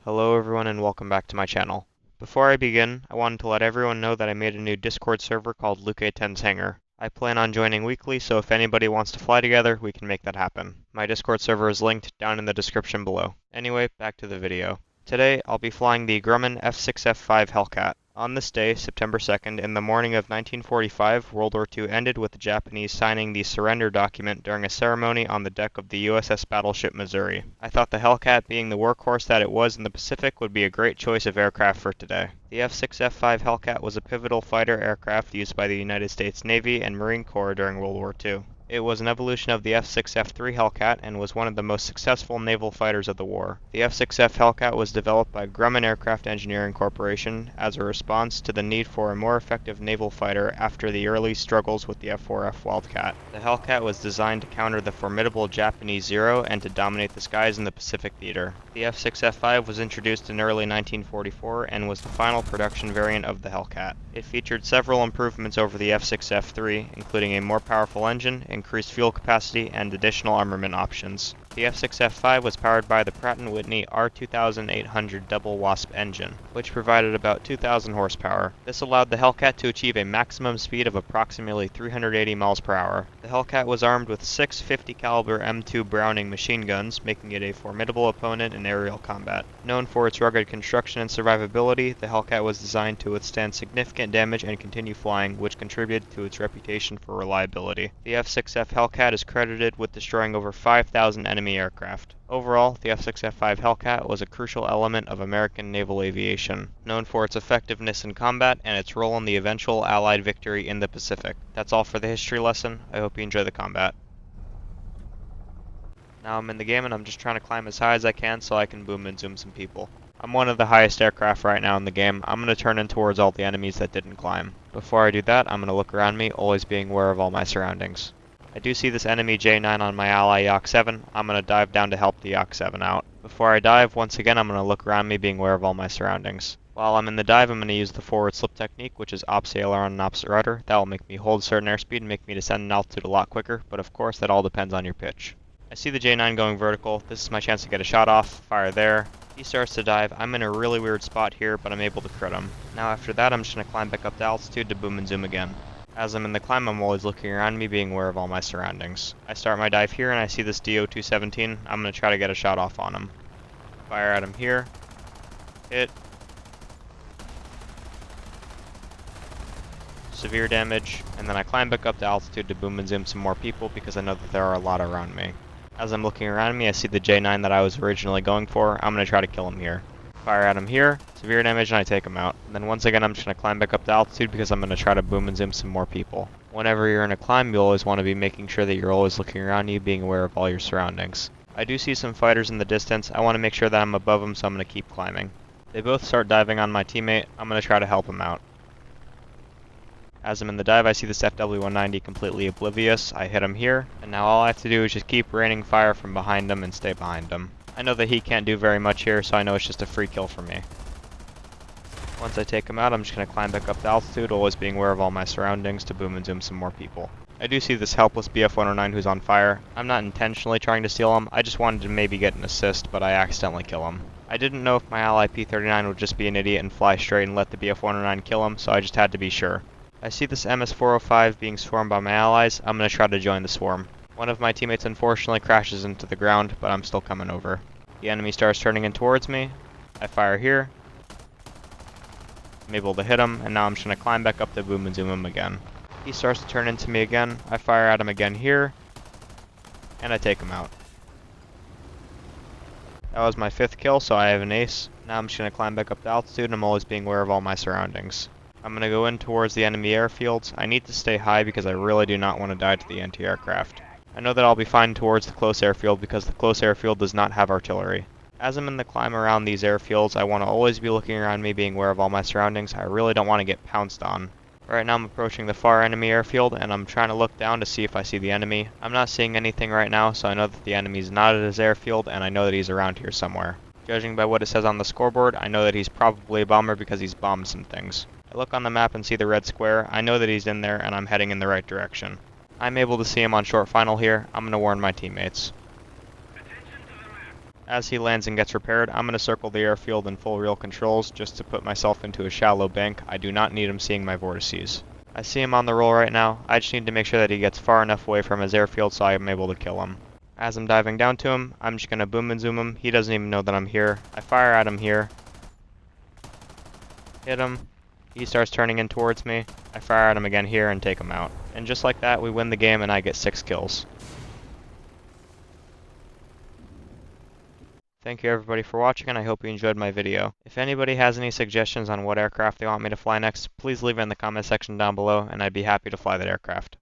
Hello everyone and welcome back to my channel. Before I begin, I wanted to let everyone know that I made a new Discord server called Luke A10's Hangar. I plan on joining weekly, so if anybody wants to fly together, we can make that happen. My Discord server is linked down in the description below. Anyway, back to the video. Today, I'll be flying the Grumman F6F-5 Hellcat. On this day, September 2nd, in the morning of 1945, World War II ended with the Japanese signing the surrender document during a ceremony on the deck of the USS battleship Missouri. I thought the Hellcat, being the workhorse that it was in the Pacific, would be a great choice of aircraft for today. The F6F-5 Hellcat was a pivotal fighter aircraft used by the United States Navy and Marine Corps during World War II. It was an evolution of the F6F-3 Hellcat and was one of the most successful naval fighters of the war. The F6F Hellcat was developed by Grumman Aircraft Engineering Corporation as a response to the need for a more effective naval fighter after the early struggles with the F4F Wildcat. The Hellcat was designed to counter the formidable Japanese Zero and to dominate the skies in the Pacific theater. The F6F-5 was introduced in early 1944 and was the final production variant of the Hellcat. It featured several improvements over the F6F-3, including a more powerful engine, increased fuel capacity, and additional armament options. The F6F-5 was powered by the Pratt & Whitney R2800 double wasp engine, which provided about 2,000 horsepower. This allowed the Hellcat to achieve a maximum speed of approximately 380 miles per hour. The Hellcat was armed with 6 50 caliber M2 Browning machine guns, making it a formidable opponent in aerial combat. Known for its rugged construction and survivability, the Hellcat was designed to withstand significant damage and continue flying, which contributed to its reputation for reliability. The F6F Hellcat is credited with destroying over 5,000 enemy aircraft. Overall, the F6F-5 Hellcat was a crucial element of American naval aviation, known for its effectiveness in combat and its role in the eventual Allied victory in the Pacific. That's all for the history lesson. I hope you enjoy the combat. Now I'm in the game and I'm just trying to climb as high as I can so I can boom and zoom some people. I'm one of the highest aircraft right now in the game. I'm going to turn in towards all the enemies that didn't climb. Before I do that, I'm going to look around me, always being aware of all my surroundings. I do see this enemy J9 on my ally Yak 7. I'm going to dive down to help the Yak 7 out. Before I dive, once again I'm going to look around me, being aware of all my surroundings. While I'm in the dive, I'm going to use the forward slip technique, which is opposite aileron and opposite rudder. That will make me hold certain airspeed and make me descend in altitude a lot quicker, but of course that all depends on your pitch. I see the J9 going vertical. This is my chance to get a shot off. Fire there. He starts to dive. I'm in a really weird spot here, but I'm able to crit him. Now after that, I'm just going to climb back up to altitude to boom and zoom again. As I'm in the climb, I'm always looking around me, being aware of all my surroundings. I start my dive here and I see this DO-217. I'm going to try to get a shot off on him. Fire at him here. Hit. Severe damage. And then I climb back up to altitude to boom and zoom some more people because I know that there are a lot around me. As I'm looking around me, I see the J9 that I was originally going for. I'm going to try to kill him here. Fire at him here, severe damage, and I take him out. And then once again, I'm just going to climb back up to altitude because I'm going to try to boom and zoom some more people. Whenever you're in a climb, you always want to be making sure that you're always looking around you, being aware of all your surroundings. I do see some fighters in the distance. I want to make sure that I'm above them, so I'm going to keep climbing. They both start diving on my teammate. I'm going to try to help him out. As I'm in the dive, I see this FW-190 completely oblivious. I hit him here, and now all I have to do is just keep raining fire from behind him and stay behind him. I know that he can't do very much here, so I know it's just a free kill for me. Once I take him out, I'm just going to climb back up to altitude, always being aware of all my surroundings to boom and zoom some more people. I do see this helpless BF-109 who's on fire. I'm not intentionally trying to steal him, I just wanted to maybe get an assist, but I accidentally kill him. I didn't know if my ally P-39 would just be an idiot and fly straight and let the BF-109 kill him, so I just had to be sure. I see this MS-405 being swarmed by my allies. I'm going to try to join the swarm. One of my teammates unfortunately crashes into the ground, but I'm still coming over. The enemy starts turning in towards me. I fire here. I'm able to hit him, and now I'm just going to climb back up to boom and zoom him again. He starts to turn into me again. I fire at him again here, and I take him out. That was my 5th kill, so I have an ace. Now I'm just going to climb back up to altitude, and I'm always being aware of all my surroundings. I'm going to go in towards the enemy airfields. I need to stay high because I really do not want to die to the anti-aircraft. I know that I'll be fine towards the close airfield because the close airfield does not have artillery. As I'm in the climb around these airfields, I want to always be looking around me, being aware of all my surroundings. I really don't want to get pounced on. Right now I'm approaching the far enemy airfield and I'm trying to look down to see if I see the enemy. I'm not seeing anything right now, so I know that the enemy's not at his airfield and I know that he's around here somewhere. Judging by what it says on the scoreboard, I know that he's probably a bomber because he's bombed some things. I look on the map and see the red square. I know that he's in there and I'm heading in the right direction. I'm able to see him on short final here. I'm going to warn my teammates. As he lands and gets repaired, I'm going to circle the airfield in full real controls just to put myself into a shallow bank. I do not need him seeing my vortices. I see him on the roll right now. I just need to make sure that he gets far enough away from his airfield so I'm able to kill him. As I'm diving down to him, I'm just going to boom and zoom him. He doesn't even know that I'm here. I fire at him here. Hit him. He starts turning in towards me. I fire at him again here and take him out. And just like that, we win the game and I get 6 kills. Thank you everybody for watching, and I hope you enjoyed my video. If anybody has any suggestions on what aircraft they want me to fly next, please leave it in the comment section down below and I'd be happy to fly that aircraft.